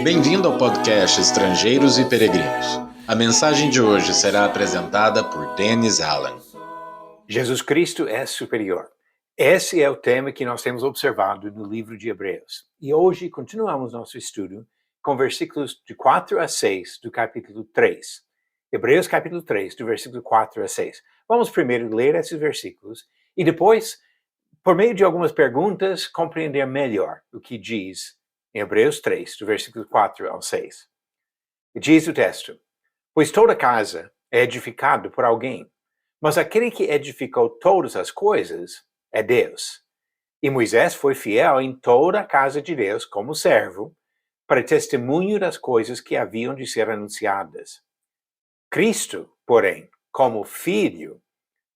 Bem-vindo ao podcast Estrangeiros e Peregrinos. A mensagem de hoje será apresentada por Dennis Allen. Jesus Cristo é superior. Esse é o tema que nós temos observado no livro de Hebreus. E hoje continuamos nosso estudo com versículos de 4 a 6 do capítulo 3. Hebreus capítulo 3, do versículo 4 a 6. Vamos primeiro ler esses versículos e depois, por meio de algumas perguntas, compreender melhor o que diz em Hebreus 3, do versículo 4 ao 6. Diz o texto: pois toda casa é edificada por alguém, mas aquele que edificou todas as coisas é Deus. E Moisés foi fiel em toda a casa de Deus como servo, para testemunho das coisas que haviam de ser anunciadas. Cristo, porém, como filho,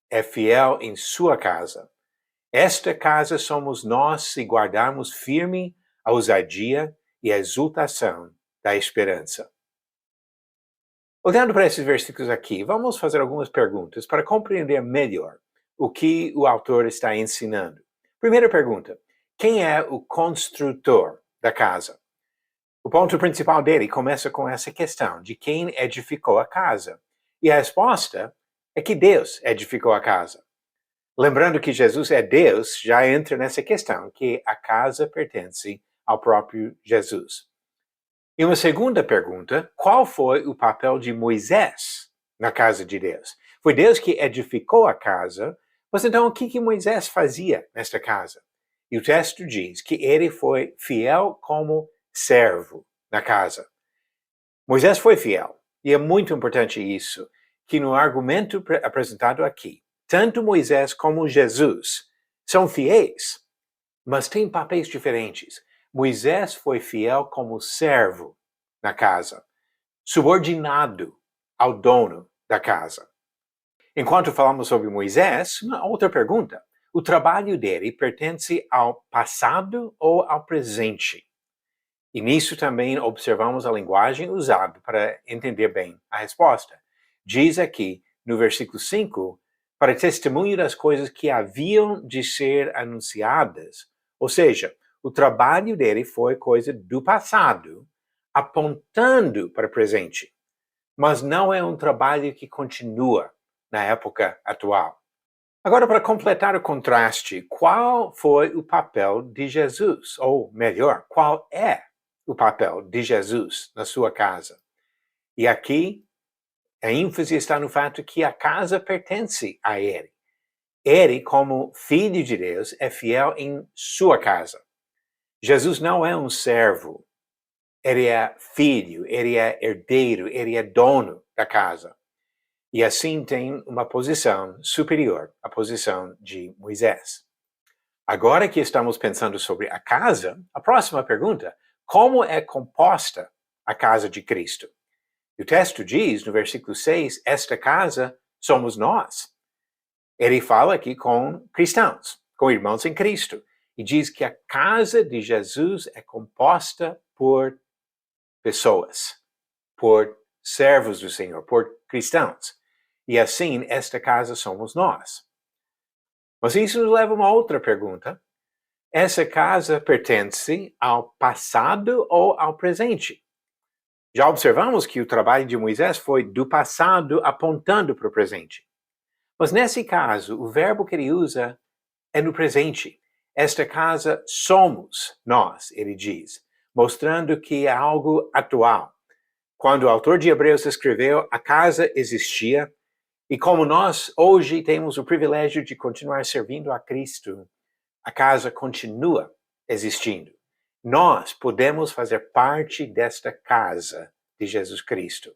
é fiel em sua casa. Esta casa somos nós se guardarmos firme a ousadia e a exultação da esperança. Olhando para esses versículos aqui, vamos fazer algumas perguntas para compreender melhor o que o autor está ensinando. Primeira pergunta: quem é o construtor da casa? O ponto principal dele começa com essa questão de quem edificou a casa. E a resposta é que Deus edificou a casa. Lembrando que Jesus é Deus, já entra nessa questão, que a casa pertence ao próprio Jesus. E uma segunda pergunta: qual foi o papel de Moisés na casa de Deus? Foi Deus que edificou a casa, mas então o que Moisés fazia nesta casa? E o texto diz que ele foi fiel como servo na casa. Moisés foi fiel, e é muito importante isso, que no argumento apresentado aqui, tanto Moisés como Jesus são fiéis, mas têm papéis diferentes. Moisés foi fiel como servo na casa, subordinado ao dono da casa. Enquanto falamos sobre Moisés, uma outra pergunta: o trabalho dele pertence ao passado ou ao presente? E nisso também observamos a linguagem usada para entender bem a resposta. Diz aqui no versículo 5, para testemunho das coisas que haviam de ser anunciadas. Ou seja, o trabalho dele foi coisa do passado, apontando para o presente. Mas não é um trabalho que continua na época atual. Agora, para completar o contraste, qual foi o papel de Jesus? Ou melhor, qual é o papel de Jesus na sua casa? E aqui, a ênfase está no fato que a casa pertence a Ele. Ele, como Filho de Deus, é fiel em sua casa. Jesus não é um servo. Ele é filho, ele é herdeiro, ele é dono da casa. E assim tem uma posição superior à posição de Moisés. Agora que estamos pensando sobre a casa, a próxima pergunta: como é composta a casa de Cristo? O texto diz, no versículo 6, esta casa somos nós. Ele fala aqui com cristãos, com irmãos em Cristo, e diz que a casa de Jesus é composta por pessoas, por servos do Senhor, por cristãos. E assim, esta casa somos nós. Mas isso nos leva a uma outra pergunta. Essa casa pertence ao passado ou ao presente? Já observamos que o trabalho de Moisés foi do passado apontando para o presente. Mas nesse caso, o verbo que ele usa é no presente. Esta casa somos nós, ele diz, mostrando que é algo atual. Quando o autor de Hebreus escreveu, a casa existia, e como nós hoje temos o privilégio de continuar servindo a Cristo, a casa continua existindo. Nós podemos fazer parte desta casa de Jesus Cristo.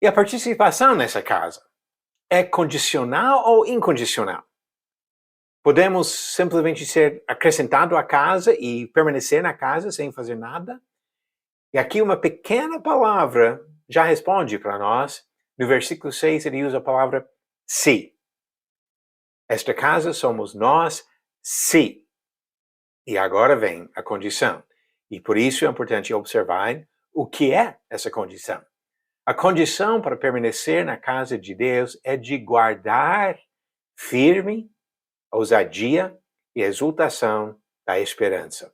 E a participação nessa casa é condicional ou incondicional? Podemos simplesmente ser acrescentados à casa e permanecer na casa sem fazer nada? E aqui uma pequena palavra já responde para nós. No versículo 6 ele usa a palavra se. Esta casa somos nós, se. E agora vem a condição. E por isso é importante observar o que é essa condição. A condição para permanecer na casa de Deus é de guardar firme a ousadia e a exultação da esperança.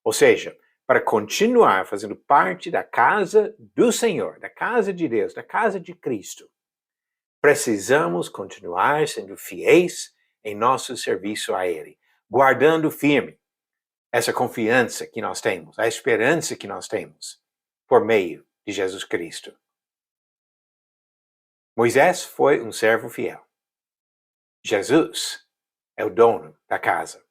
Ou seja, para continuar fazendo parte da casa do Senhor, da casa de Deus, da casa de Cristo, precisamos continuar sendo fiéis em nosso serviço a Ele, guardando firme essa confiança que nós temos, a esperança que nós temos, por meio de Jesus Cristo. Moisés foi um servo fiel. Jesus é o dono da casa.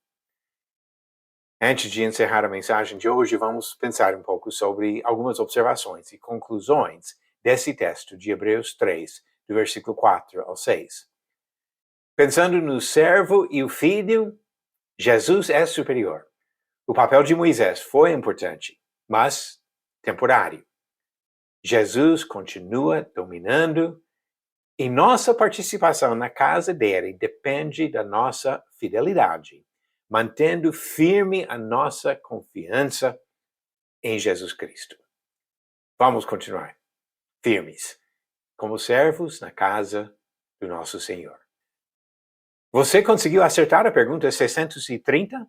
Antes de encerrar a mensagem de hoje, vamos pensar um pouco sobre algumas observações e conclusões desse texto de Hebreus 3, do versículo 4 ao 6. Pensando no servo e o filho, Jesus é superior. O papel de Moisés foi importante, mas temporário. Jesus continua dominando e nossa participação na casa dele depende da nossa fidelidade, mantendo firme a nossa confiança em Jesus Cristo. Vamos continuar firmes, como servos na casa do nosso Senhor. Você conseguiu acertar a pergunta 630?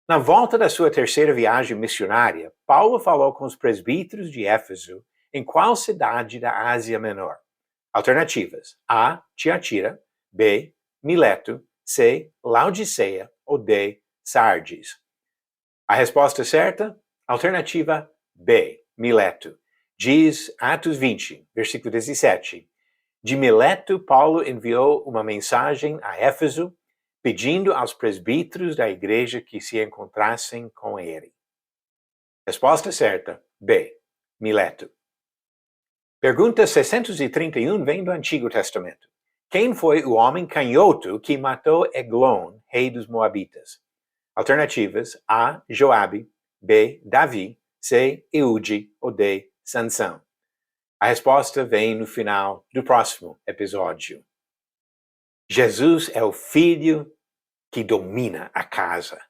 Na volta da sua terceira viagem missionária, Paulo falou com os presbíteros de Éfeso em qual cidade da Ásia Menor? Alternativas: A. Tiatira, B. Mileto, C. Laodiceia ou D. Sardes. A resposta certa? Alternativa B. Mileto. Diz Atos 20, versículo 17. De Mileto, Paulo enviou uma mensagem a Éfeso, pedindo aos presbíteros da igreja que se encontrassem com ele. Resposta certa, B. Mileto. Pergunta 631 vem do Antigo Testamento. Quem foi o homem canhoto que matou Eglon, rei dos Moabitas? Alternativas: A. Joabe, B. Davi, C. Eude ou D. Sansão. A resposta vem no final do próximo episódio. Jesus é o Filho que domina a casa,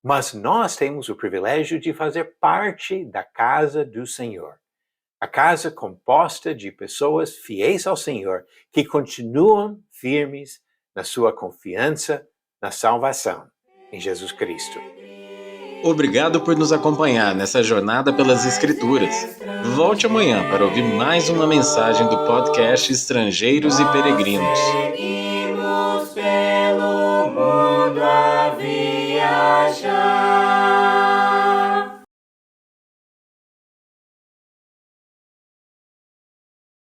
mas nós temos o privilégio de fazer parte da casa do Senhor. A casa composta de pessoas fiéis ao Senhor que continuam firmes na sua confiança na salvação em Jesus Cristo. Obrigado por nos acompanhar nessa jornada pelas Escrituras. Volte amanhã para ouvir mais uma mensagem do podcast Estrangeiros e Peregrinos. Seguimos pelo mundo a viajar.